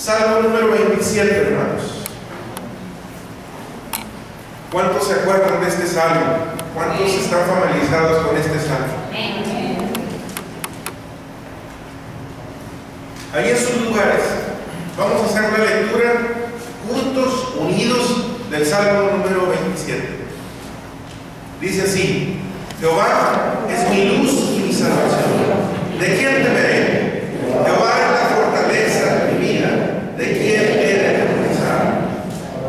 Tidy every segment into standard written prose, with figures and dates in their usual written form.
Salmo número 27, hermanos. ¿Cuántos se acuerdan de este salmo? ¿Cuántos están familiarizados con este salmo? Ahí en sus lugares vamos a hacer la lectura juntos, unidos, del salmo número 27. Dice así: Jehová es mi luz y mi salvación. ¿De quién temeré? Jehová es la fortaleza de mi vida. ¿De quién he de temer?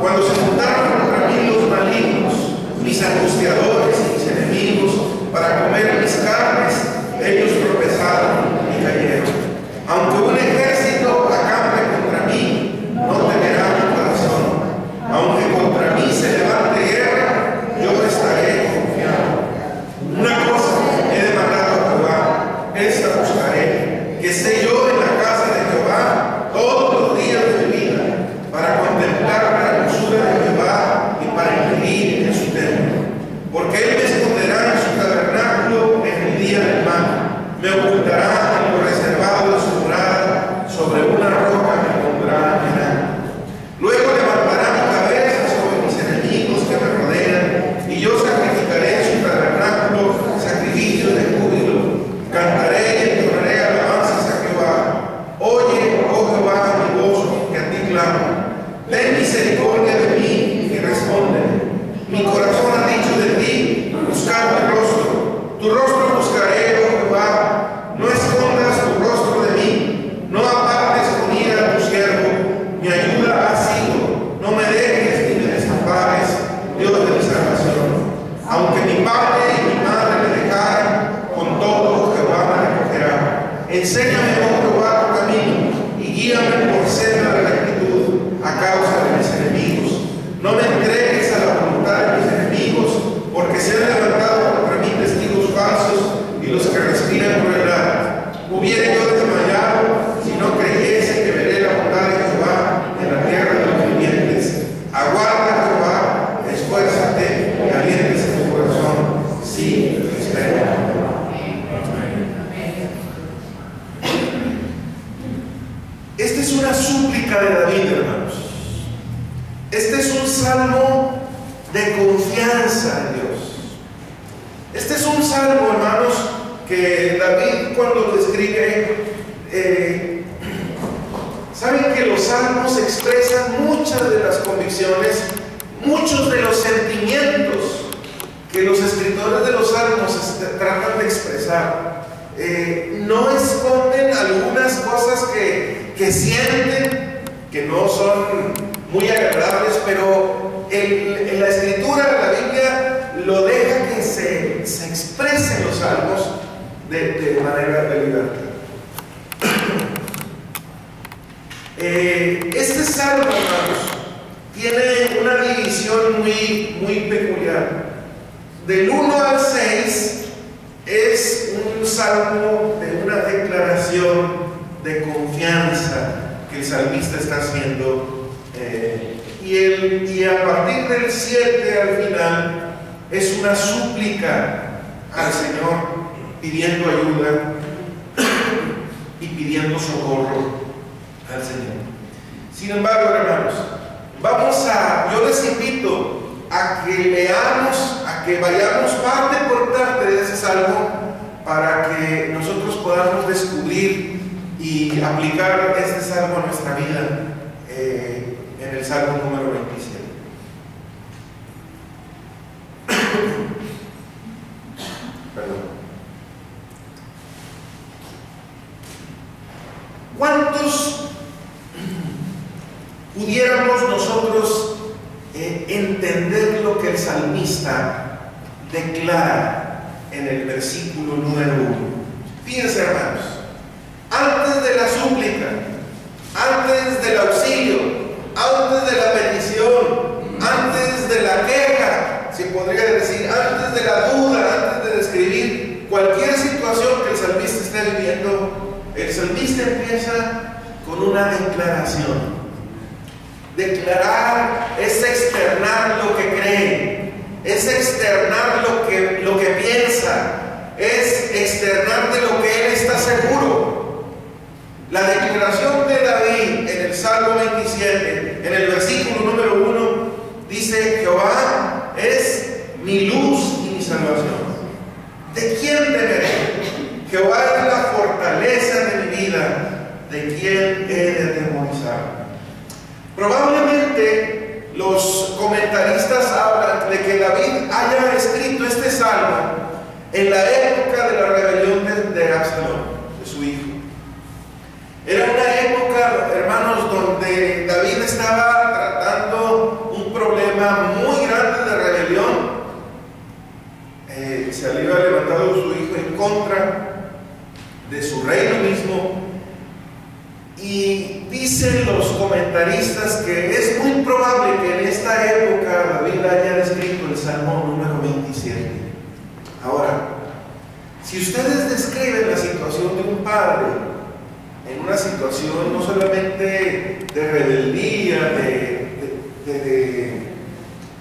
Cuando se juntaron contra mí los malignos, mis angustiadores y mis enemigos, para comer mis carnes, ellos tropezaron y cayeron. Aunque un ejército acampe contra mí, no temerá mi corazón. Aunque contra mí se levante guerra, yo estaré confiado. Una cosa he demandado a Jehová, esta buscaré, que esté yo en la casa de Jehová todos los días de mi vida, para contemplar la hermosura de Jehová y para inquirir en su templo. Porque él me esconderá en su tabernáculo en el día del mal, me ocultará en lo reservado de su morada, sobre una roca me pondrá en alto. Luego levantará mi cabeza sobre mis enemigos que me rodean, y yo sacrificaré en su tabernáculo sacrificios de júbilo. Cantaré y entonaré alabanzas a Jehová. Oye, oh Jehová, mi voz, que a ti clamo. Ten misericordia de mí y respóndeme. Mi corazón ha dicho de ti, buscar tu rostro. Tu rostro buscaré, oh Jehová. No escondas tu rostro de mí. No apartes con ira a tu siervo. Mi ayuda ha sido. No me dejes ni me desampares, Dios de mi salvación. Aunque mi padre y mi madre me dejaran, con todo Jehová me recogerá. Enséñame, oh Jehová, tu camino, y guíame por senda de rectitud a causa de mis enemigos. No me entregues a la voluntad de mis enemigos, porque se han levantado contra mí testigos falsos y los que respiran crueldad. Hubiera yo desmayado si no creyese que veré la bondad de Jehová en la tierra de los vivientes. Aguarda, Jehová, esfuérzate y aliéntese tu corazón. Sí, espera. Esta es una súplica de David, hermanos. Este es un salmo de confianza en Dios. Este es un salmo, hermanos, que David, cuando lo escribe, saben que los salmos expresan muchas de las convicciones, muchos de los sentimientos que los escritores de los salmos tratan de expresar. No esconden algunas cosas que sienten, que no son muy agradables, pero en la escritura de la Biblia lo deja que se expresen los salmos de manera de libertad. Este salmo, hermanos, tiene una división muy peculiar. Del 1 al 6 es un salmo de una declaración de confianza que el salmista está haciendo, y a partir del 7 al final es una súplica al Señor, pidiendo ayuda y pidiendo socorro al Señor. Sin embargo, hermanos, yo les invito a que leamos, a que vayamos parte por parte de ese salmo, para que nosotros podamos descubrir y aplicar este salmo a nuestra vida, en el salmo número 27. Perdón. ¿Cuántos pudiéramos nosotros entender lo que el salmista declara en el versículo número 1? Fíjense, hermanos, antes de la súplica, antes del auxilio, antes de la petición, antes de la queja, se podría decir, antes de la duda, antes de describir cualquier situación que el salmista esté viviendo, el salmista empieza con una declaración. Declarar es externar lo que cree, es externar lo que piensa, es externar de lo que él está seguro. La declaración de David en el Salmo 27, en el versículo número 1, dice: Jehová es mi luz y mi salvación. ¿De quién temeré? Jehová es la fortaleza de mi vida. ¿De quién he de atemorizar? Probablemente los comentaristas hablan de que David haya escrito este salmo en la época de la rebelión de Absalón, de su hijo. Era una época, hermanos, donde David estaba tratando un problema muy grande de rebelión. Se había levantado su hijo en contra de su reino mismo. Y dicen los comentaristas que es muy probable que en esta época David haya escrito el Salmo número 27. Ahora, si ustedes describen la situación de un padre en una situación no solamente de rebeldía,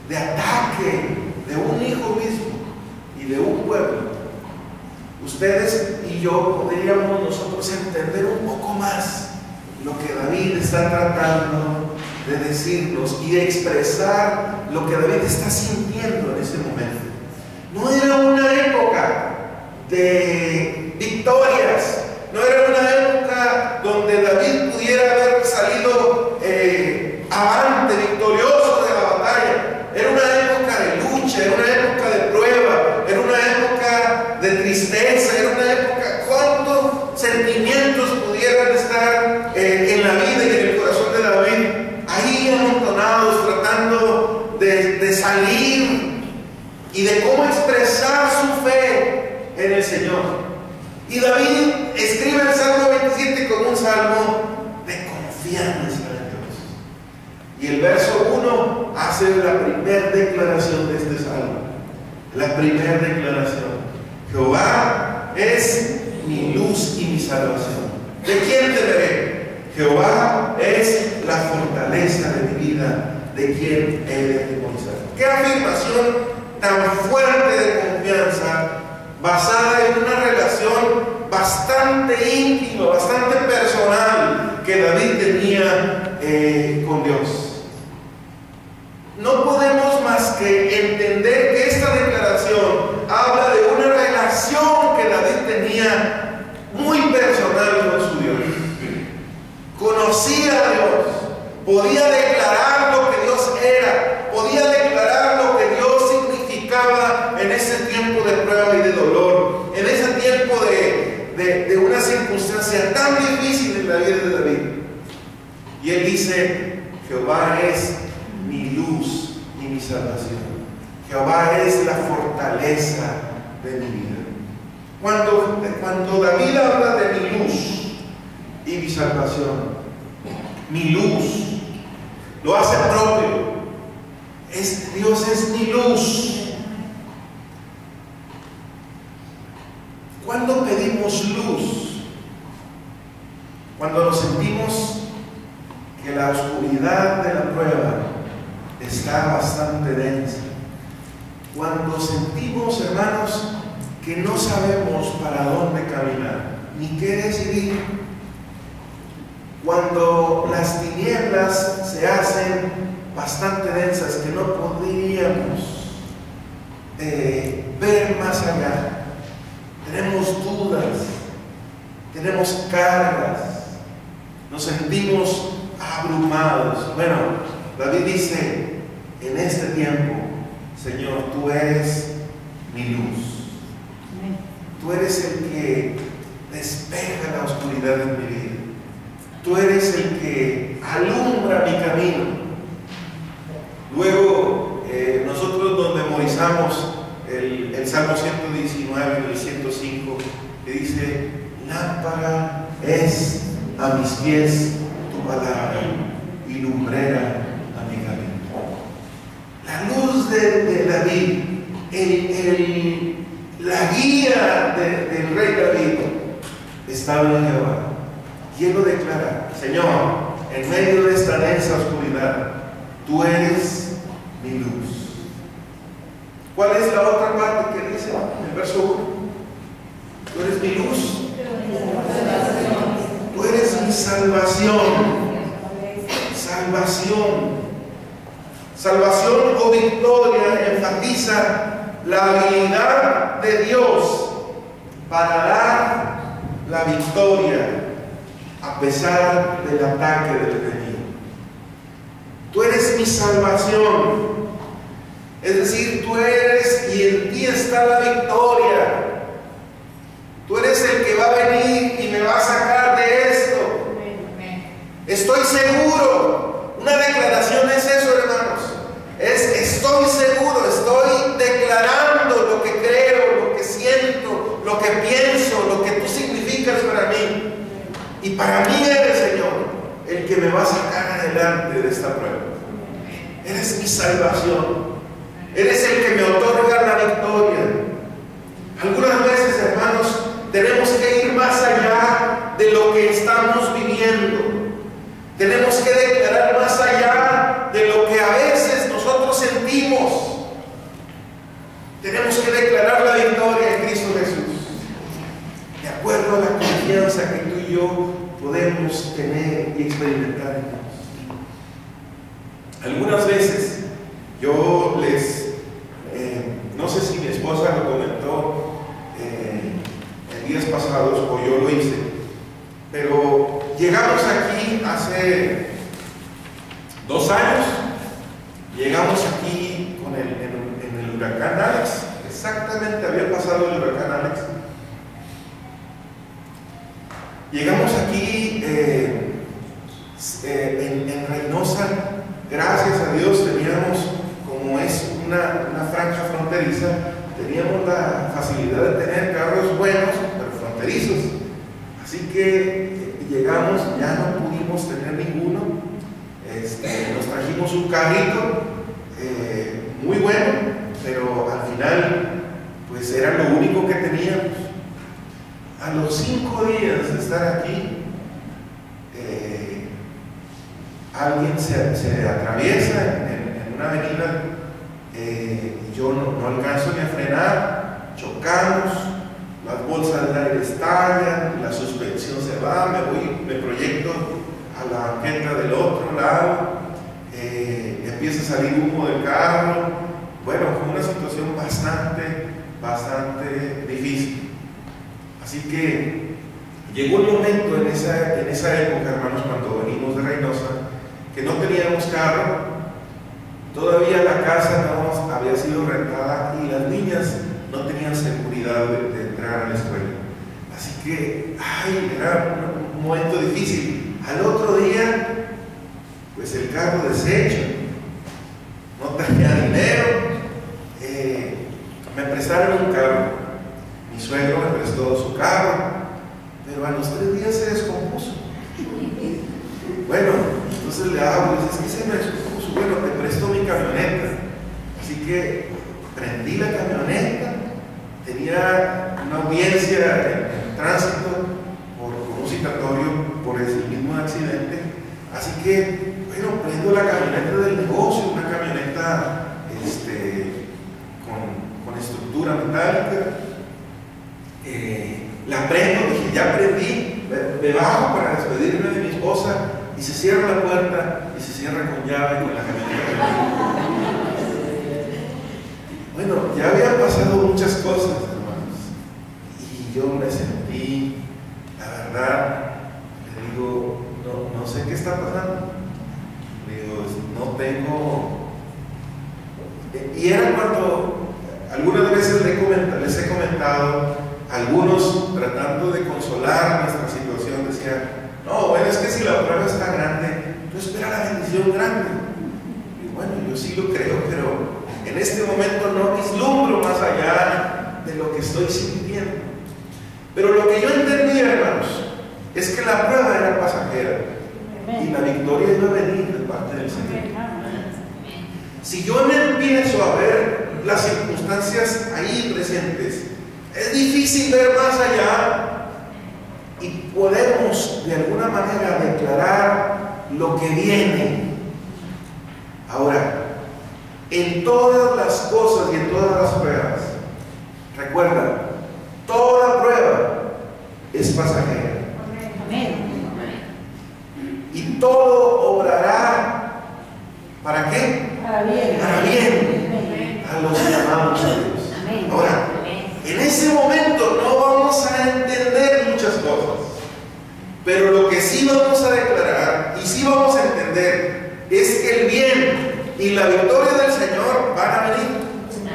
de ataque de un hijo mismo y de un pueblo, ustedes y yo podríamos nosotros entender un poco más lo que David está tratando de decirnos y de expresar lo que David está sintiendo en ese momento. No era una época de victorias, no era una época donde David pudiera haber salido avante, victorioso de la batalla. Era una época de lucha, era una época de prueba, era una época de tristeza, era una época, ¿cuántos sentimientos pudieran estar en la vida y en el corazón de David ahí amontonados, tratando de salir y de cómo expresar su fe en el Señor? Y David escribe el Salmo 27 como un salmo de confianza en Dios. Y el verso 1 hace la primera declaración de este salmo. La primera declaración: Jehová es mi luz y mi salvación. ¿De quién temeré? Jehová es la fortaleza de mi vida. ¿De quién he de atemorizar? Qué afirmación tan fuerte de confianza, basada en una relación bastante íntima, bastante personal que David tenía con Dios. No podemos más que entender que esta declaración habla de una relación que David tenía muy personal con su Dios. Conocía a Dios, podía declarar lo que Dios era, podía declarar lo que Dios significaba en ese tiempo de prueba y de dolor, en ese tiempo de una circunstancia tan difícil en la vida de David. Y él dice: Jehová es mi luz y mi salvación. Jehová es la fortaleza de mi vida. Cuando David habla de mi luz y mi salvación, mi luz, lo hace propio. Dios es mi luz. ¿Cuándo pedimos luz? Cuando nos sentimos que la oscuridad de la prueba está bastante densa. Cuando sentimos, hermanos, que no sabemos para dónde caminar, ni qué decidir. Cuando las tinieblas se hacen bastante densas, que no podríamos ver más allá. Tenemos dudas, tenemos cargas, nos sentimos abrumados. Bueno, David dice: en este tiempo, Señor, tú eres mi luz. Tú eres el que despeja la oscuridad de mi vida. Tú eres el que alumbra mi camino. Luego, nosotros nos memorizamos el Salmo 119 y el 105, que dice: lámpara es a mis pies tu palabra y lumbrera a mi camino. La luz de David, la guía del rey David estaba en Jehová. Y él lo declara: Señor, en medio de esta densa oscuridad, tú eres mi luz. ¿Cuál es la otra parte que dice el verso 1? Tú eres mi luz, tú eres mi salvación. salvación. Salvación o victoria enfatiza la habilidad de Dios para dar la victoria a pesar del ataque del enemigo. Tú eres mi salvación. Es decir, tú eres y en ti está la victoria. Tú eres el que va a venir y me va a sacar de esto. Estoy seguro. Una declaración es eso, hermanos. Estoy seguro, estoy declarando lo que creo, lo que siento, lo que pienso, lo que tú significas para mí. Y para mí eres, Señor, el que me va a sacar adelante de esta prueba. Eres mi salvación. Eres el que me otorga la victoria. Algunas veces, hermanos, tenemos que ir más allá de lo que estamos viviendo. Tenemos que declarar más allá de lo que a veces nosotros sentimos. Tenemos que declarar la victoria en Cristo Jesús, de acuerdo a la confianza que tú y yo podemos tener y experimentar en Dios. Algunas veces yo no sé si mi esposa lo comentó en días pasados o yo lo hice, pero llegamos aquí hace 2 años, llegamos aquí en el huracán Alex. Exactamente había pasado el huracán Alex. Llegamos aquí en Reynosa. Gracias a Dios teníamos, como es una franja fronteriza, teníamos la facilidad de tener carros buenos, pero fronterizos. Así que llegamos, ya no pudimos tener ninguno. Nos trajimos un carrito muy bueno, pero al final pues era lo único que teníamos. A los 5 días de estar aquí, alguien se atraviesa en una avenida, y yo no alcanzo ni a frenar, chocamos, las bolsas de aire estallan, la suspensión se va, me proyecto a la banqueta del otro lado, empieza a salir humo del carro. Bueno, fue una situación bastante difícil. Así que llegó un momento en esa época, hermanos, cuando venimos de Reynosa, que no teníamos carro, todavía la casa no había sido rentada y las niñas no tenían seguridad de entrar a la escuela. Así que, era un momento difícil. Al otro día, pues el carro deshecho, no tenía dinero, me prestaron un carro. Mi suegro me prestó su carro, pero a los 3 días se descompuso. Bueno, entonces le hablo, es que se me descompuso. Bueno, te presto mi camioneta. Así que prendí la camioneta, tenía una audiencia en tránsito por un citatorio por el mismo accidente. Así que, bueno, prendo la camioneta del negocio, una camioneta con estructura metálica. La prendo, dije, ya prendí, me bajo para despedirme de mi esposa y se cierra la puerta y se cierra con llave con la camioneta. Bueno, ya habían pasado muchas cosas, hermanos, y yo me sentí, la verdad, le digo, no sé qué está pasando. Le digo, no tengo. Y era cuando algunas veces les he comentado, algunos tratando de consolar nuestra situación decían, no, bueno, es que si la prueba está grande, tú espera la bendición grande. Y bueno, yo sí lo creo, pero en este momento no vislumbro más allá de lo que estoy sintiendo. Pero lo que yo entendía, hermanos, es que la prueba era pasajera y la victoria iba a venir de parte del Señor. Si yo me empiezo a ver las circunstancias ahí presentes, es difícil ver más allá y podemos de alguna manera declarar lo que viene. Ahora, en todas las cosas y en todas las pruebas, recuerda, toda prueba es pasajera. Y todo obrará entender es que el bien y la victoria del Señor van a venir.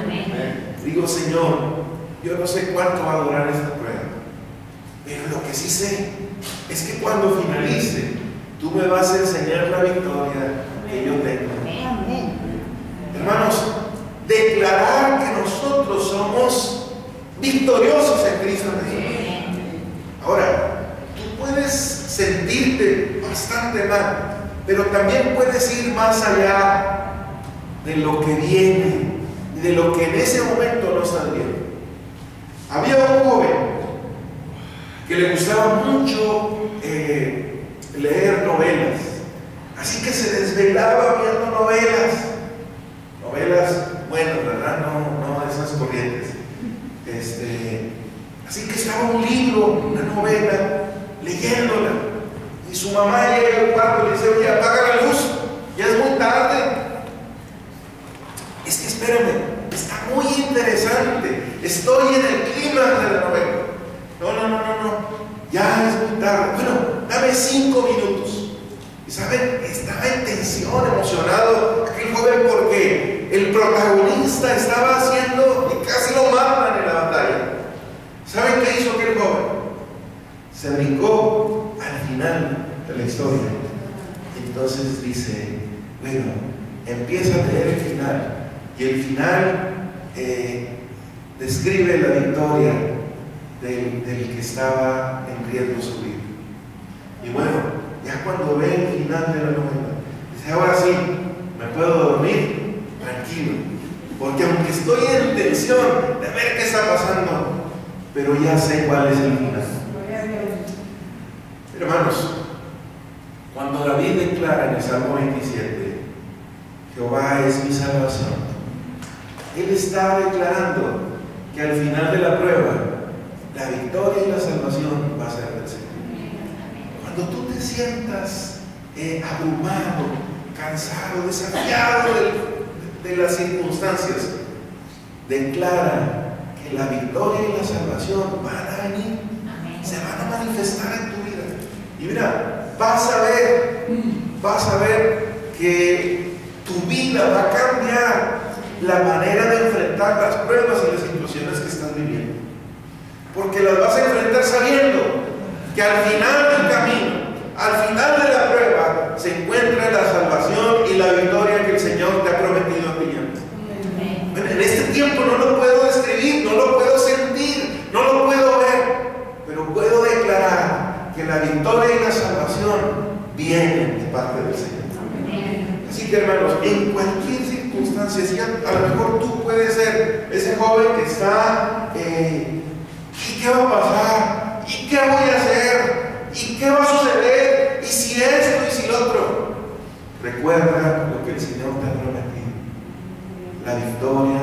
Amén. Digo, Señor, yo no sé cuánto va a durar esta prueba, pero lo que sí sé es que cuando finalice, tú me vas a enseñar la victoria que yo tengo. Amén. Hermanos, declarar que nosotros somos victoriosos en Cristo Jesús. Ahora, tú puedes sentirte bastante mal, pero también puedes ir más allá de lo que viene y de lo que en ese momento no está bien. Había un joven que le gustaba mucho leer novelas, así que se desvelaba viendo novelas buenas, ¿verdad? No esas corrientes. Así que estaba un libro, una novela, leyéndola, y su mamá llega al cuarto y le dice: oye, apaga la luz, ya es muy tarde. Es que espérame, está muy interesante, estoy en el clima de la novela. No, ya es muy tarde. Bueno, dame 5 minutos. Y saben, estaba en tensión, emocionado aquel joven, porque el protagonista estaba haciendo y casi lo matan en la batalla. ¿Saben qué hizo aquel joven? Se brincó al final de la historia. Entonces dice: bueno, empieza a leer el final. Y el final describe la victoria del que estaba en riesgo su vida. Y bueno, ya cuando ve el final de la novela, dice: ahora sí, me puedo dormir tranquilo, porque aunque estoy en tensión de ver qué está pasando, pero ya sé cuál es el final. Hermanos, cuando David declara en el Salmo 27: Jehová es mi salvación, él está declarando que al final de la prueba, la victoria y la salvación va a ser del Señor. Cuando tú te sientas abrumado, cansado, desafiado de las circunstancias, declara que la victoria y la salvación van a venir, se van a manifestar en tu vida. Y mira, vas a ver que tu vida va a cambiar la manera de enfrentar las pruebas y las situaciones que estás viviendo, porque las vas a enfrentar sabiendo que al final del camino, al final de la prueba, se encuentra la salvación y la victoria que el Señor te ha prometido a ti. Bueno, en este tiempo no lo puedo describir, no lo puedo sentir, no lo puedo ver, pero puedo declarar que la victoria y la salvación vienen de parte del Señor. Así que, hermanos, en cualquier circunstancia, si a lo mejor tú puedes ser ese joven que está ¿y qué va a pasar? ¿Y qué voy a hacer? ¿Y qué va a suceder? ¿Y si esto? ¿Y si lo otro? Recuerda lo que el Señor te ha prometido: la victoria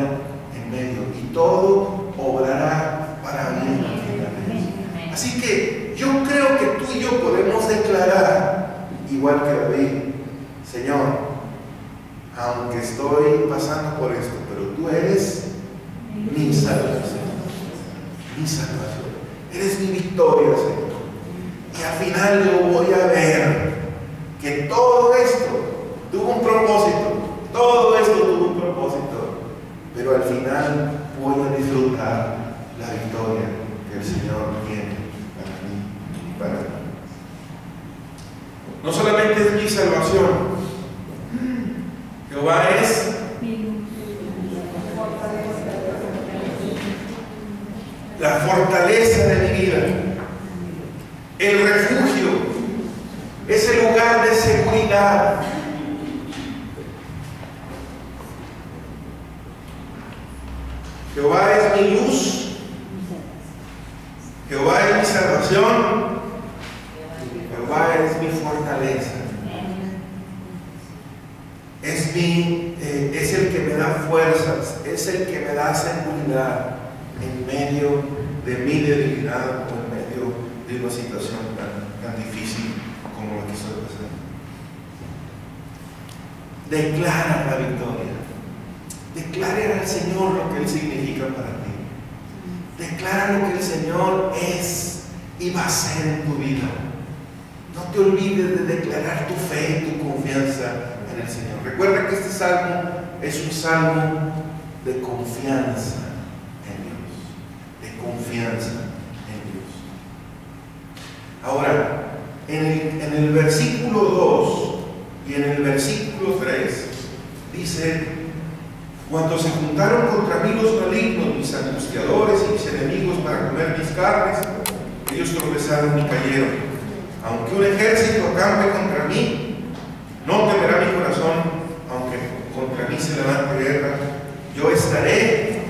en medio, y todo obrará para bien al final. Así que yo creo que tú y yo podemos declarar, igual que David: Señor, aunque estoy pasando por esto, pero tú eres mi salvación, eres mi victoria, Señor. Y al final yo voy a ver que todo esto tuvo un propósito, pero al final voy a disfrutar la victoria que el Señor tiene para mí y para mí. No solamente es mi salvación, Jehová es la fortaleza de mi vida, el refugio, ese lugar de seguridad. Jehová es mi luz, Jehová es mi salvación, Jehová es mi fortaleza. Es el que me da fuerzas, es el que me da seguridad en medio de mi debilidad o en medio de una situación tan difícil como la que estoy pasando. Declara la victoria. Declara al Señor lo que Él significa para ti. Declara lo que el Señor es y va a ser en tu vida. No te olvides de declarar tu fe y tu confianza que este salmo es un salmo de confianza en Dios, de confianza en Dios. Ahora, en el versículo 2 y en el versículo 3 dice: cuando se juntaron contra mí los malignos, mis angustiadores y mis enemigos para comer mis carnes, ellos tropezaron y cayeron. Aunque un ejército acampe contra mí, no temerá mi corazón. Aunque contra mí se levante guerra, yo estaré.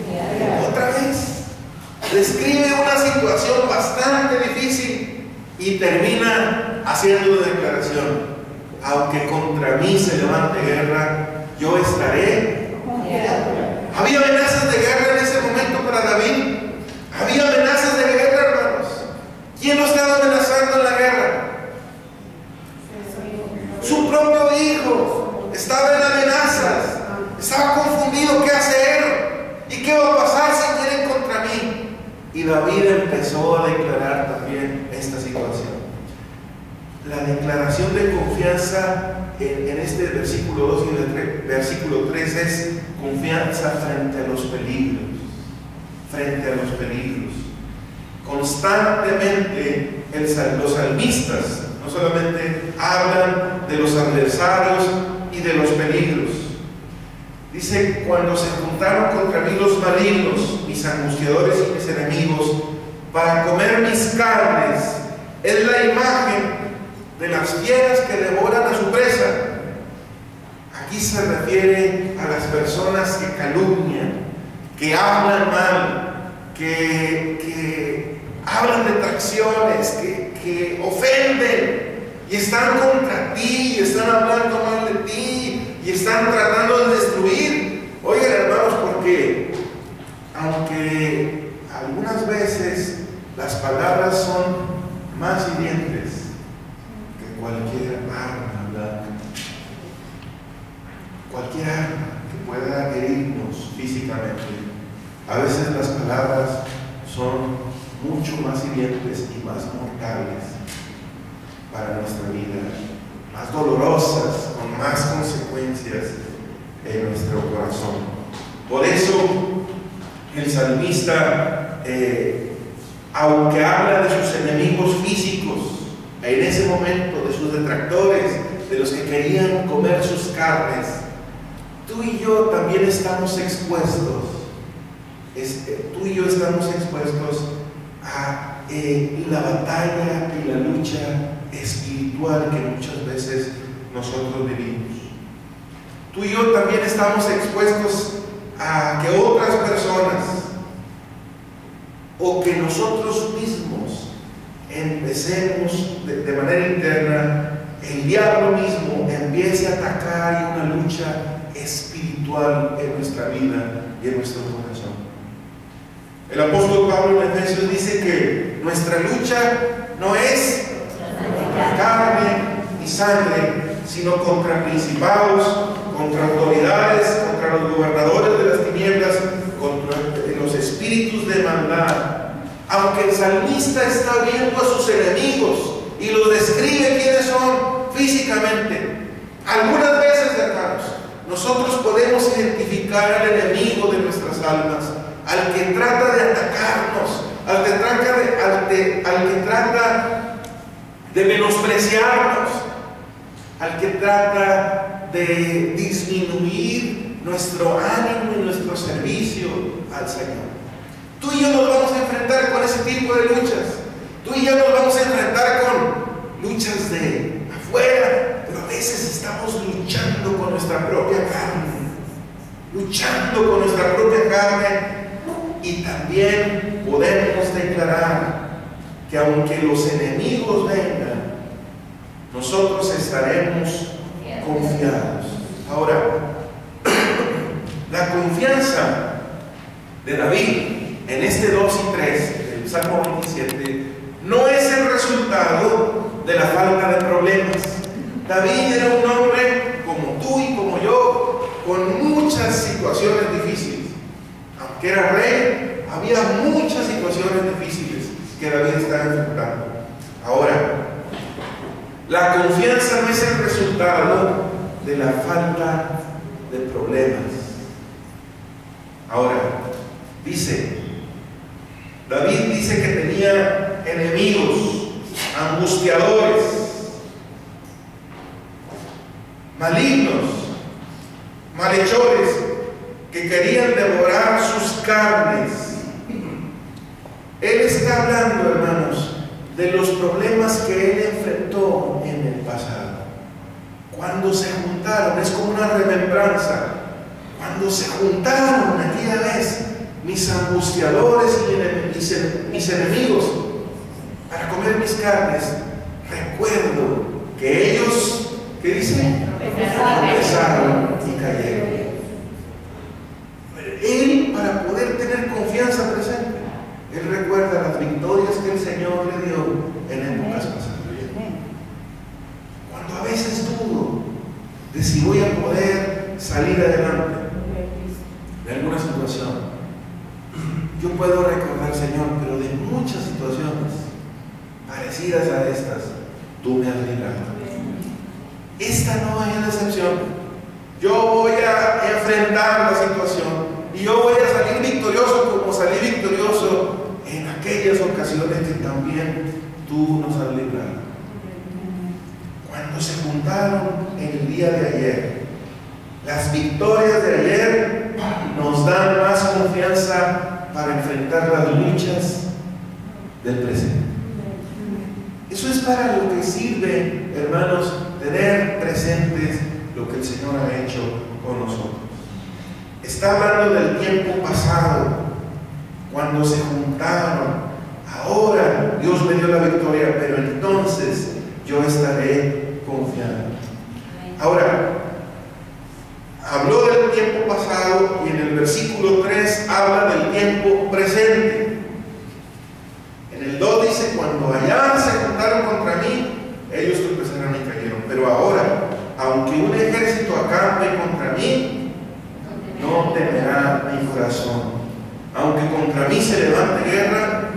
Otra vez describe una situación bastante difícil y termina haciendo una declaración: aunque contra mí se levante guerra, yo estaré. Había amenazas de guerra en ese momento para David. Había amenazas de guerra, hermanos. ¿Quién lo estaba amenazando en la guerra? Su propio hijo. Estaba en amenazas. Estaba confundido qué hacer. ¿Y qué va a pasar si vienen contra mí? Y David empezó a declarar también esta situación. La declaración de confianza en este versículo 2 y el versículo 3 es confianza frente a los peligros. Frente a los peligros. Constantemente los salmistas no solamente hablan de los adversarios y de los peligros. Dice: cuando se juntaron contra mí los malignos, mis angustiadores y mis enemigos, para comer mis carnes. Es la imagen de las fieras que devoran a su presa. Aquí se refiere a las personas que calumnian, que hablan mal, que hablan de traiciones, que ofenden y están contra ti, y están hablando mal de ti y están tratando de destruir. Oigan, hermanos, porque aunque algunas veces las palabras son más hirientes que cualquier arma blanca, cualquier arma que pueda herirnos físicamente, a veces las palabras son mucho más hirientes y más mortales para nuestra vida, más dolorosas, con más consecuencias en nuestro corazón. Por eso el salmista, aunque habla de sus enemigos físicos, en ese momento de sus detractores, de los que querían comer sus carnes, tú y yo también estamos expuestos. Tú y yo estamos expuestos a la batalla y la lucha espiritual que muchas veces nosotros vivimos. Tú y yo también estamos expuestos a que otras personas o que nosotros mismos empecemos de manera interna, el diablo mismo empiece a atacar y una lucha espiritual en nuestra vida y en nuestro corazón. El apóstol Pablo en Efesios dice que nuestra lucha no es contra carne y sangre, sino contra principados, contra autoridades, contra los gobernadores de las tinieblas, contra los espíritus de maldad. Aunque el salmista está viendo a sus enemigos y los describe quiénes son físicamente, algunas veces, hermanos, nosotros podemos identificar al enemigo de nuestras almas, al que trata de atacarnos, al que trata de menospreciarnos, al que trata de disminuir nuestro ánimo y nuestro servicio al Señor. Tú y yo nos vamos a enfrentar con ese tipo de luchas. Tú y yo nos vamos a enfrentar con luchas de afuera, pero a veces estamos luchando con nuestra propia carne, y también podemos declarar que aunque los enemigos vengan, nosotros estaremos confiados. Ahora, la confianza de David en este 2 y 3 del Salmo 27 no es el resultado de la falta de problemas. David era un hombre como tú y como yo, con muchas situaciones difíciles. Aunque era rey, había muchas situaciones difíciles que David estaba enfrentando. Ahora, la confianza no es el resultado de la falta de problemas. Ahora, David dice que tenía enemigos, angustiadores, malignos, malhechores, que querían devorar sus carnes. Él está hablando, hermanos, de los problemas que él enfrentó en el pasado. Cuando se juntaron, es como una remembranza. Cuando se juntaron aquella vez mis angustiadores y mis enemigos para comer mis carnes, recuerdo que ellos, ¿qué dicen? Tropezaron y cayeron. Él, para poder tener confianza presente, él recuerda las victorias que el Señor le dio en épocas pasadas. Cuando a veces dudo de si voy a poder salir adelante de alguna situación, yo puedo recordar, Señor, pero de muchas situaciones parecidas a estas, tú me has librado. Esta no es la excepción. Yo voy a enfrentar la situación y yo voy a salir victorioso como salí victorioso en aquellas ocasiones que también tú nos has librado. Cuando se juntaron en el día de ayer, las victorias de ayer nos dan más confianza para enfrentar las luchas del presente. Eso es para lo que sirve, hermanos, tener presentes lo que el Señor ha hecho con nosotros. Está hablando del tiempo pasado, cuando se juntaron. Ahora Dios me dio la victoria, pero entonces yo estaré confiado. Ahora, habló del tiempo pasado y en el versículo 3 habla del tiempo presente. En el 2 dice: cuando allá se juntaron contra mí, ellos tropezaron y cayeron. Pero ahora, aunque un ejército acampe contra mí, no temerá mi corazón. Aunque contra mí se levante guerra,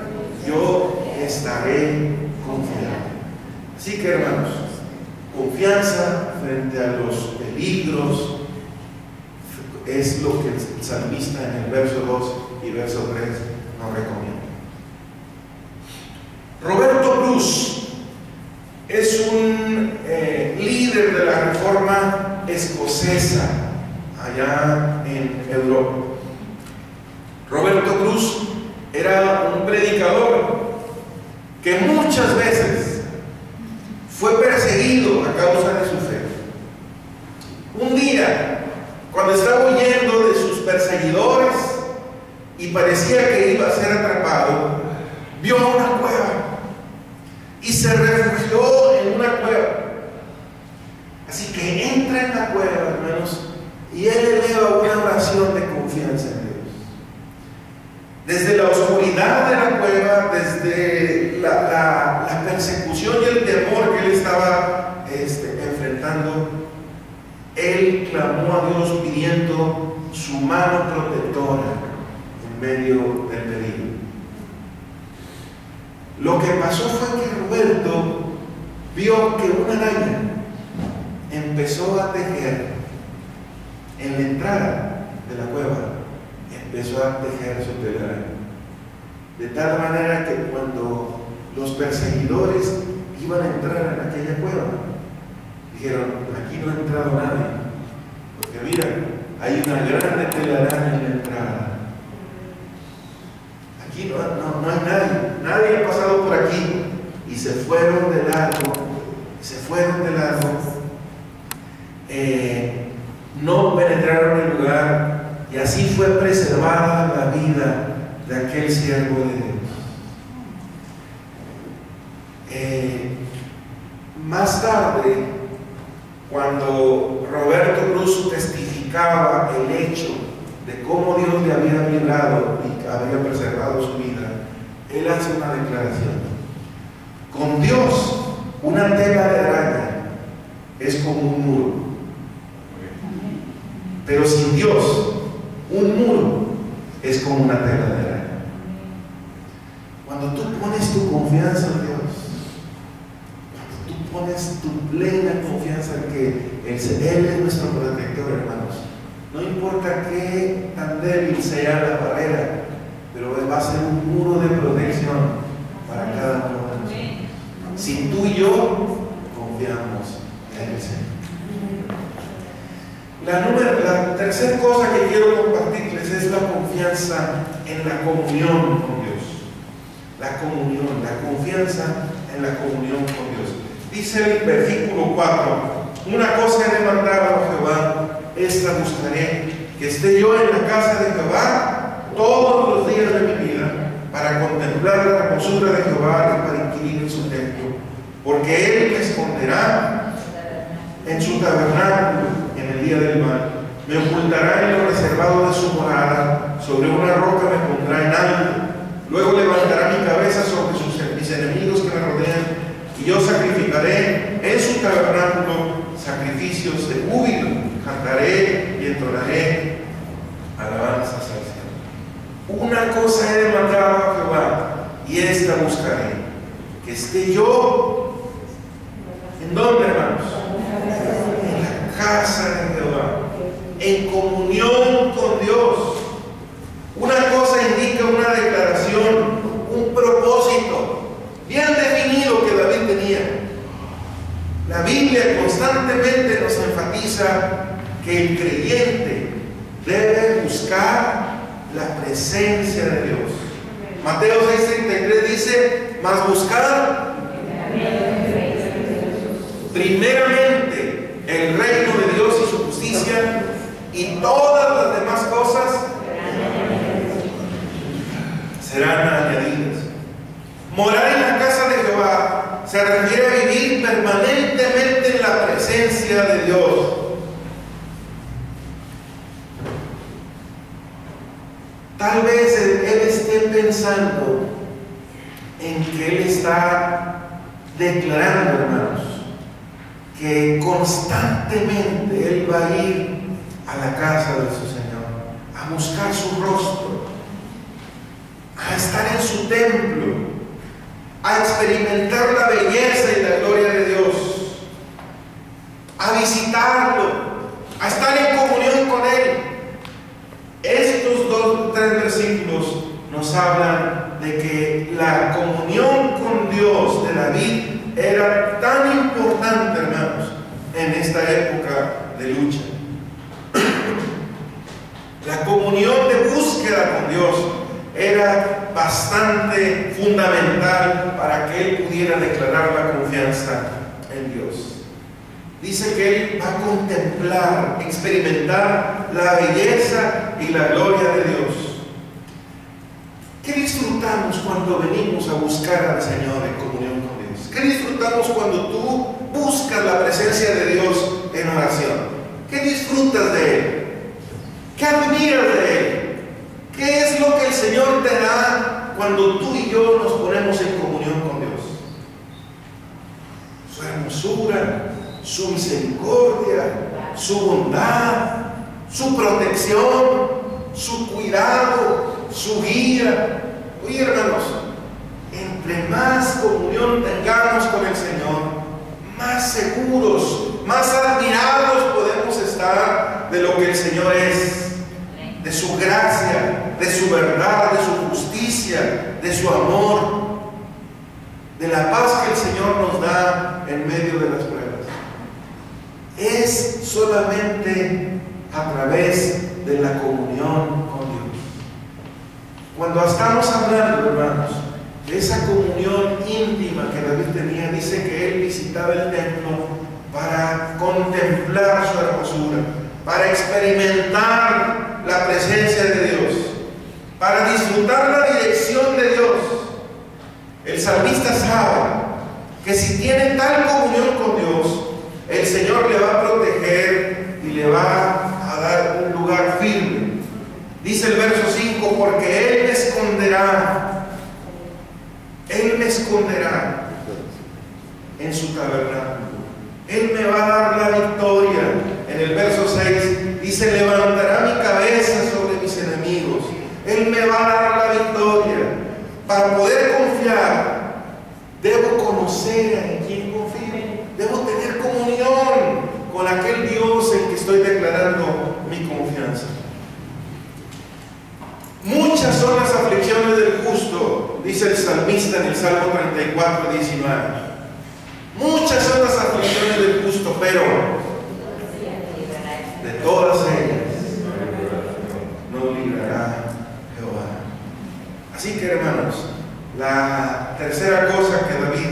yo estaré confiado. Así que, hermanos, confianza frente a los peligros es lo que el salmista en el verso 2 y verso 3 nos recomienda. Roberto Bruce es un líder de la reforma escocesa allá en Europa. Roberto Cruz era un predicador que muchas veces fue perseguido a causa de su fe. Un día, cuando estaba huyendo de sus perseguidores y parecía que iba a ser atrapado, vio una cueva y se refugió en una cueva. Así que entra en la cueva, hermanos, y él eleva una oración de confianza en Dios. Desde la oscuridad de la cueva, desde la persecución y el temor que él estaba enfrentando, él clamó a Dios pidiendo su mano protectora en medio del peligro. Lo que pasó fue que Roberto vio que una araña empezó a tejer en la entrada de la cueva, empezó a tejer su telaraña, de tal manera que cuando los perseguidores iban a entrar en aquella cueva, dijeron: aquí no ha entrado nadie, porque mira, hay una grande telaraña en la entrada. Aquí no hay nadie ha pasado por aquí. Y se fueron de largo, no penetraron el lugar, y así fue preservada la vida de aquel siervo de Dios. Más tarde, cuando Roberto Cruz testificaba el hecho de cómo Dios le había librado y había preservado su vida, él hace una declaración: con Dios, una tela de araña es como un muro, pero sin Dios, un muro es como una tela de araña. Cuando tú pones tu confianza en Dios, cuando tú pones tu plena confianza en que Él es nuestro protector, hermanos, No importa qué tan débil sea la barrera, pero va a ser un muro de protección para cada uno de nosotros. Si tú y yo confiamos en el Señor. La tercera cosa que quiero compartirles es la confianza en la comunión con Dios. La comunión, la confianza en la comunión con Dios. Dice el versículo 4: una cosa he demandado a Jehová, esta buscaré, que esté yo en la casa de Jehová todos los días de mi vida, para contemplar la hermosura de Jehová y para inquirir en su templo. Porque Él me esconderá en su tabernáculo en el día del mal. Me ocultará en lo reservado de su morada. Sobre una roca me pondrá en alto. Luego levantará mi cabeza sobre mis enemigos que me rodean. Y yo sacrificaré en su tabernáculo sacrificios de júbilo. Cantaré y entonaré alabanzas al Señor. Una cosa he demandado a Jehová, y esta buscaré, que esté yo, ¿en dónde, hermanos? En la casa de Jehová, en comunión con Dios. Una cosa indica una declaración, un propósito bien definido que David tenía. La Biblia constantemente nos enfatiza que el creyente debe buscar la presencia de Dios. Mateo 6:33 dice: mas buscar primeramente el reino de Dios y su justicia, y todas las demás cosas serán añadidas. Morar en la casa de Jehová se refiere a vivir permanentemente en la presencia de Dios. Tal vez Él esté pensando en que Él está declarando, hermanos, que constantemente Él va a ir a la casa de su Señor, a buscar su rostro, a estar en su templo, a experimentar la belleza y la gloria de Dios, a visitarlo, a estar en comunión con Él. Estos tres versículos nos hablan de que la comunión con Dios de David era tan importante, hermanos, en esta época de lucha. La comunión de búsqueda con Dios era bastante fundamental para que él pudiera declarar la confianza en Dios. Dice que él va a contemplar, experimentar la belleza y la gloria de Dios. ¿Qué disfrutamos cuando venimos a buscar al Señor en comunión con Dios? ¿Qué disfrutamos cuando tú buscas la presencia de Dios en oración? ¿Qué disfrutas de Él? ¿Qué admiras de Él? ¿Qué es lo que el Señor te da cuando tú y yo nos ponemos en comunión con Dios? Su hermosura, su misericordia, su bondad, su protección, su cuidado, su guía. Oye, hermanos, entre más comunión tengamos con el Señor, más seguros, más admirados podemos estar de lo que el Señor es, de su gracia, de su verdad, de su justicia, de su amor, de la paz que el Señor nos da en medio de las pruebas. Es solamente a través de la comunión con Dios. Cuando estamos hablando, hermanos, de esa comunión íntima que David tenía, dice que él visitaba el templo para contemplar su hermosura, para experimentar la presencia de Dios, para disfrutar la dirección de Dios. El salmista sabe que si tiene tal comunión con Dios, el Señor le va a proteger y le va a dar un lugar firme. Dice el verso 5: porque Él me esconderá en su tabernáculo. Él me va a dar la victoria. En el verso 6 dice: levantará mi cabeza sobre mis enemigos. Él me va a dar la victoria. Para poder confiar, debo conocer en quién confío. Debo tener comunión con aquel Dios en que estoy declarando mi mi confianza. Muchas son las aflicciones del justo, dice el salmista en el Salmo 34, 19. Muchas son las aflicciones del justo, pero de todas ellas nos librará Jehová. Así que, hermanos, la tercera cosa que David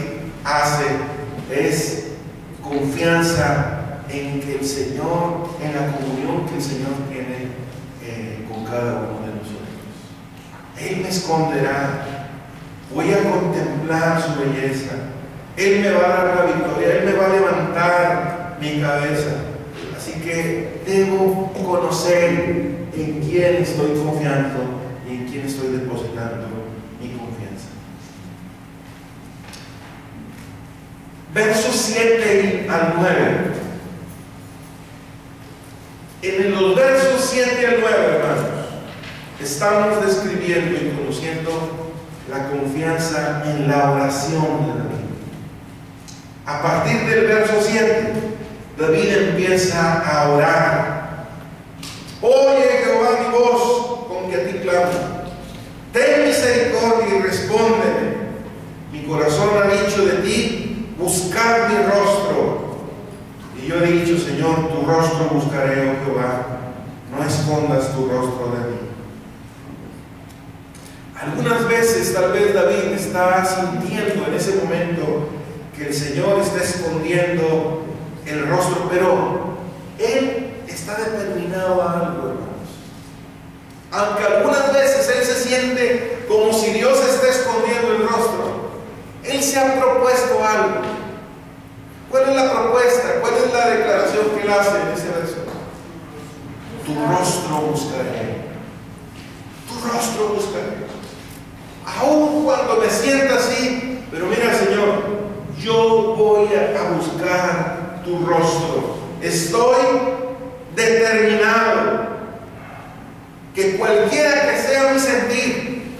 hace es confianza en que el Señor, en la comunión que el Señor tiene con cada uno de nosotros. Él me esconderá, voy a contemplar su belleza, Él me va a dar la victoria, Él me va a levantar mi cabeza. Así que debo conocer en quién estoy confiando y en quién estoy depositando mi confianza. Versos 7 al 9. En los versos 7 al 9, hermanos, estamos describiendo y conociendo la confianza en la oración de David. A partir del verso 7, David empieza a orar. Oye, Jehová, mi voz con que a ti clamo. Ten misericordia y respóndeme. Mi corazón ha dicho de ti, buscad mi rostro. Y yo he dicho, Señor, tu rostro buscaré, oh Jehová. No escondas tu rostro de mí. Algunas veces tal vez David está sintiendo en ese momento que el Señor está escondiendo el rostro, pero él está determinado a algo, hermanos. Aunque algunas veces él se siente como si Dios está escondiendo el rostro, él se ha propuesto algo. ¿Cuál es la propuesta? ¿Cuál es la declaración que él hace en ese verso? Tu rostro buscaré. Tu rostro buscaré. Aún cuando me sienta así, pero mira, Señor, yo voy a buscar tu rostro. Estoy determinado que cualquiera que sea mi sentir,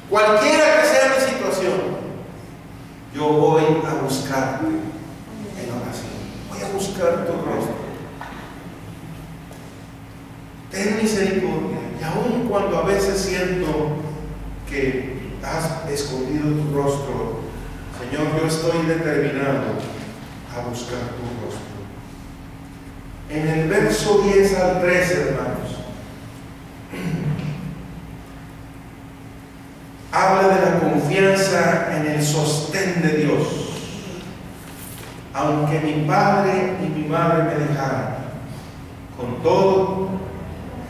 cualquiera que sea mi situación, yo voy a buscarte en oración. Voy a buscar tu rostro. Ten misericordia. Y aun cuando a veces siento que has escondido tu rostro, Señor, yo estoy determinado a buscar tu rostro. En el verso 10 al 13, hermanos, habla de la confianza en el sostén de Dios. Aunque mi padre y mi madre me dejaran, con todo,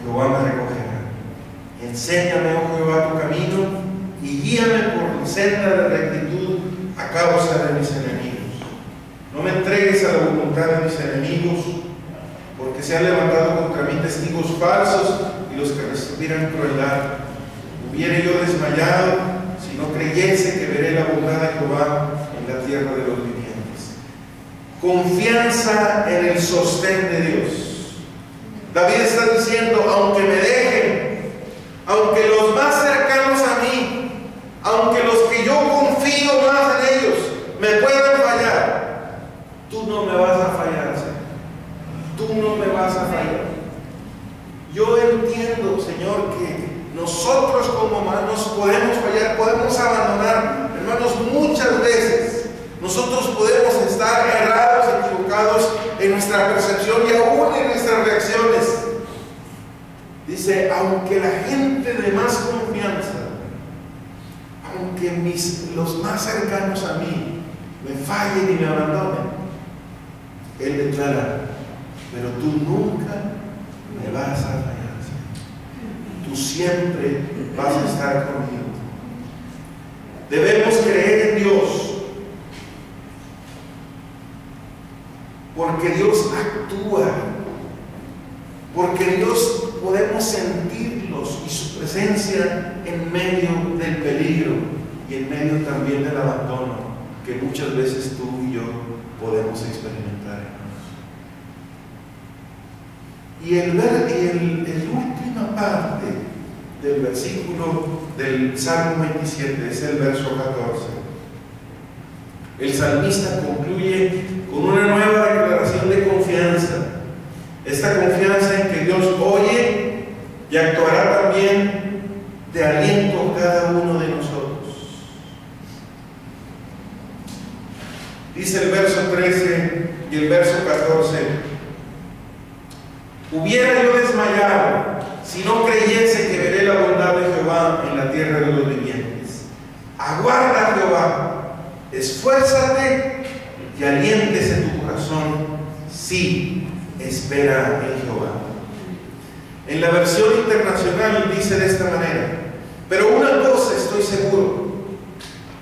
Jehová me recogerá. Enséñame, oh Jehová, tu camino y guíame por senda de rectitud a causa de mis enemigos. No me entregues a la voluntad de mis enemigos, porque se han levantado contra mí testigos falsos y los que respiran crueldad. Hubiera yo desmayado si no creyese que veré la bondad de Jehová en la tierra de los vivientes. Confianza en el sostén de Dios. David está diciendo, aunque me dejen, aunque los más cercanos a mí, aunque los que yo confío más en ellos me puedan fallar, tú no me vas a fallar, Señor. Tú no me vas a fallar. Yo entiendo, Señor, que nosotros como humanos podemos fallar, podemos abandonar. Hermanos, muchas veces nosotros podemos estar errados, equivocados en nuestra percepción y aún en nuestras reacciones. Dice, aunque la gente de más confianza, aunque los más cercanos a mí me fallen y me abandonen, Él declara, pero tú nunca me vas a fallar. Tú siempre vas a estar conmigo. Debemos creer en Dios, porque Dios actúa, porque Dios podemos sentirlos y su presencia en medio del peligro y en medio también del abandono que muchas veces tú y yo podemos experimentar. Y el última parte del versículo del Salmo 27 es el verso 14. El salmista concluye con una nueva declaración de confianza. Esta confianza en que Dios oye y actuará también de aliento cada uno de nosotros. Dice el verso 13 y el verso 14: hubiera yo desmayado si no creyese que veré la bondad de Jehová en la tierra de los vivientes. Aguarda, Jehová, esfuérzate y aliéntese tu corazón. Sí, espera en Jehová. En la versión internacional dice de esta manera: pero una cosa estoy seguro,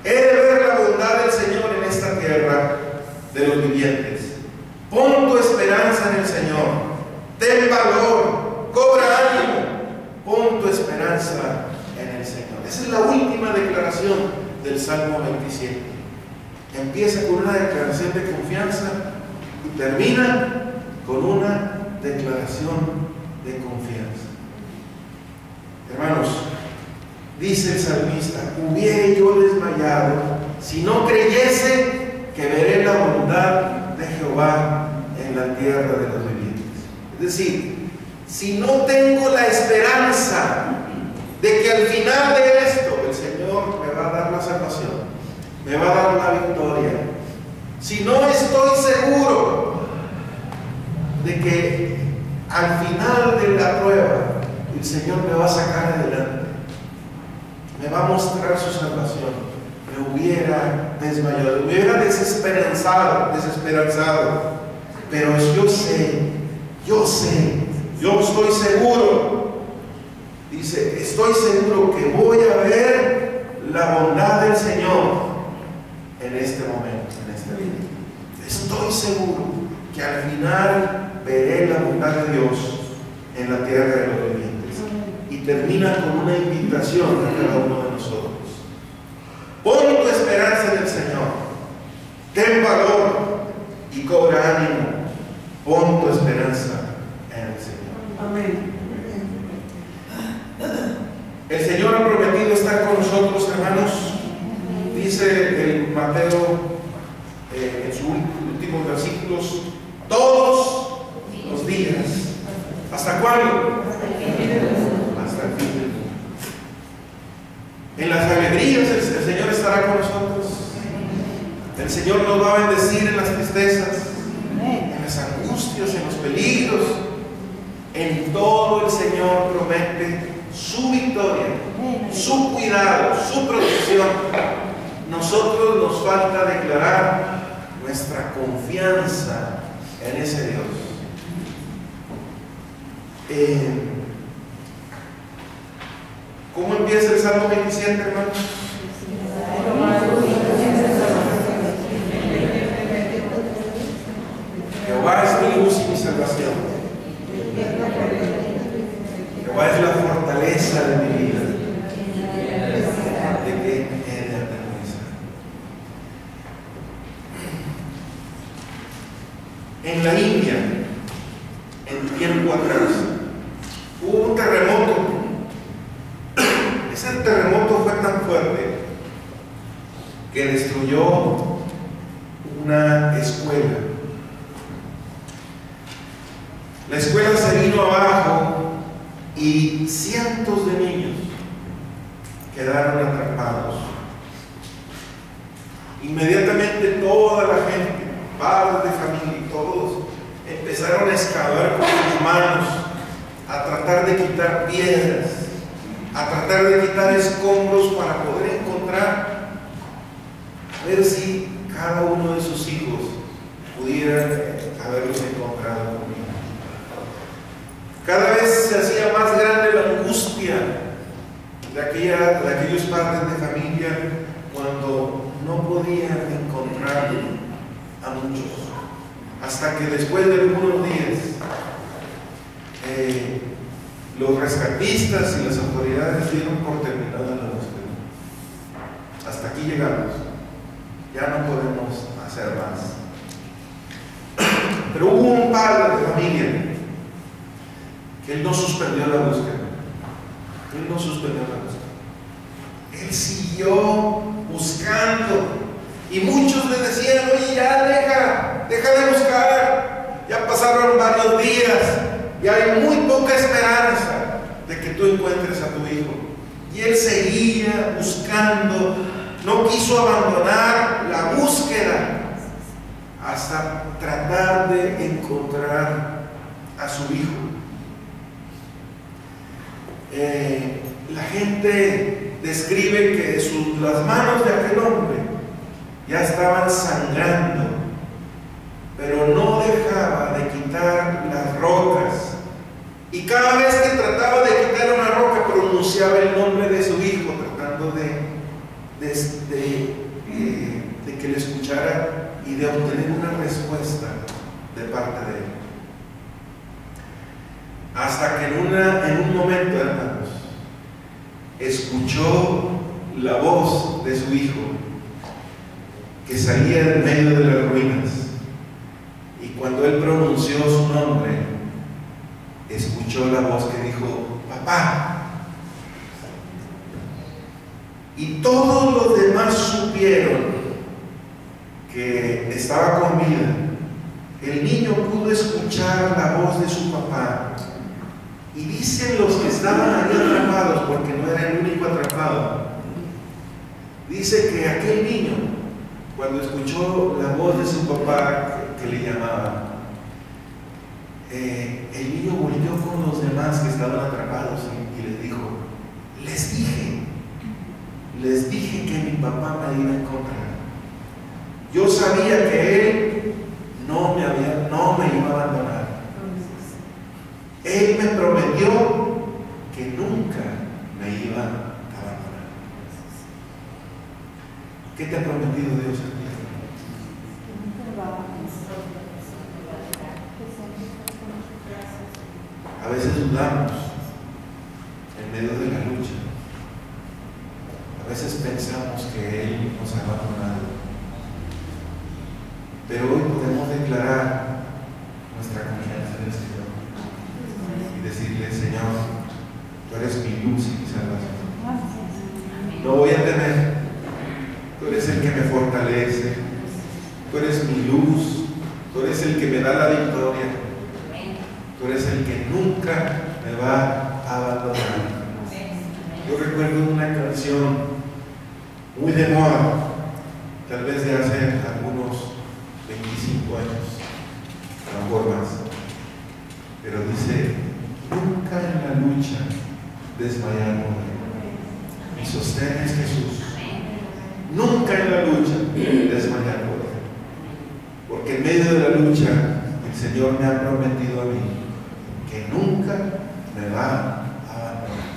he de ver la bondad del Señor en esta tierra de los vivientes. Pon tu esperanza en el Señor, ten valor, cobra ánimo, pon tu esperanza en el Señor. Esa es la última declaración del Salmo 27. Empieza con una declaración de confianza y termina con una declaración de confianza. Hermanos, dice el salmista: hubiera yo desmayado si no creyese que veré la bondad de Jehová en la tierra de los vivientes. Es decir, si no tengo la esperanza de que al final de esto el Señor me va a dar la salvación, me va a dar la victoria, si no estoy seguro de que al final de la prueba el Señor me va a sacar adelante, me va a mostrar su salvación, me hubiera desmayado, me hubiera desesperanzado. Pero yo estoy seguro, dice, estoy seguro que voy a ver la bondad del Señor en este momento, en esta vida. Estoy seguro que al final veré la bondad de Dios en la tierra de los vivientes. Y termina con una invitación a cada uno de nosotros: pon tu esperanza en el Señor, ten valor y cobra ánimo, pon tu esperanza en el Señor. Amén. El Señor ha prometido estar con nosotros, hermanos. Dice el Mateo en sus últimos versículos: todos los días. ¿Hasta cuándo? Hasta el fin del mundo. En las alegrías el Señor estará con nosotros. El Señor nos va a bendecir en las tristezas, en las angustias, en los peligros. En todo el Señor promete su victoria, su cuidado, su protección. Nosotros nos falta declarar nuestra confianza en ese Dios. ¿Cómo empieza el Salmo 27, hermanos? Jehová es mi luz y mi salvación. Jehová es la fortaleza de mi vida. ¿De qué he de atemorizar? En la India, en tiempo atrás, hubo un terremoto. Ese terremoto fue tan fuerte que destruyó una escuela. La escuela se vino abajo y cientos de niños quedaron atrapados. Inmediatamente toda la gente, padres de familia y todos, empezaron a excavar con sus manos, a tratar de quitar piedras, a tratar de quitar escombros para poder encontrar, a ver si cada uno de sus hijos pudiera haberlos encontrado conmigo. Cada vez se hacía más grande la angustia de aquellos padres de familia cuando no podían encontrar a muchos, hasta que después de algunos días los rescatistas y las autoridades dieron por terminada la búsqueda. Hasta aquí llegamos, ya no podemos hacer más. Pero hubo un padre de familia que él no suspendió la búsqueda. Él no suspendió la búsqueda. Él siguió buscando. Y muchos le decían: oye, ya deja de buscar. Ya pasaron varios días. Ya hay muy poca esperanza. de que tú encuentres a tu hijo. Y él seguía buscando, no quiso abandonar la búsqueda hasta tratar de encontrar a su hijo. La gente describe que las manos de aquel hombre ya estaban sangrando, pero no dejaba de quitar las rocas. Y cada vez que trataba de quitar una roca, pronunciaba el nombre de su hijo, tratando de que le escuchara y de obtener una respuesta de parte de él. Hasta que en un momento, hermanos, escuchó la voz de su hijo que salía en medio de las ruinas. Y cuando él pronunció su nombre, escuchó la voz que dijo: papá. Y todos los demás supieron que estaba con vida. El niño pudo escuchar la voz de su papá. Y dicen los que estaban ahí atrapados, porque no era el único atrapado, dice que aquel niño, cuando escuchó la voz de su papá que le llamaba, el niño volvió con los demás que estaban atrapados y les dijo: les dije que mi papá me iba a encontrar. Yo sabía que él no me iba a abandonar. Él me prometió que nunca me iba a abandonar. ¿Qué te ha prometido Dios a ti? A veces dudamos en medio de la lucha. A veces pensamos que Él nos ha abandonado. Pero hoy podemos declarar nuestra confianza en el Señor y decirle: Señor, tú eres mi luz y mi salvación. No voy a temer. Tú eres el que me fortalece. Tú eres mi luz. Tú eres el que me da la victoria. Tú eres el que nunca me va a abandonar. Yo recuerdo una canción muy de moda, tal vez de hace algunos 25 años, a lo mejor más, pero dice: nunca en la lucha desmayar poder. Mi sostén es Jesús. Nunca en la lucha desmayar poder. Porque en medio de la lucha el Señor me ha prometido a mí que nunca me va a abandonar.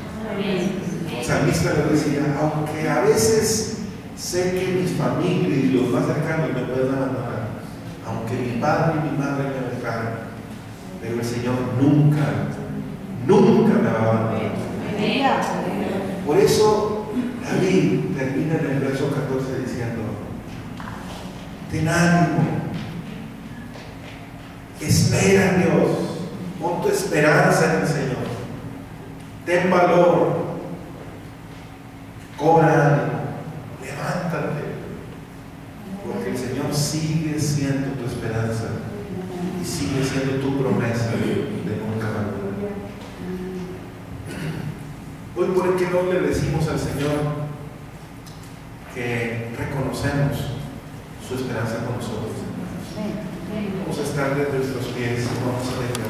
El salmista le decía: aunque a veces sé que mis familias y los más cercanos me pueden abandonar, aunque mi padre y mi madre me dejaron, pero el Señor nunca me va a abandonar. Por eso David termina en el verso 14 diciendo: ten ánimo, espera en Dios, pon tu esperanza en el Señor, ten valor, cobra ánimo, levántate, porque el Señor sigue siendo tu esperanza y sigue siendo tu promesa de nunca abandonar. Hoy, ¿por qué no le decimos al Señor que reconocemos su esperanza con nosotros? Vamos a estar de nuestros pies, vamos a declarar.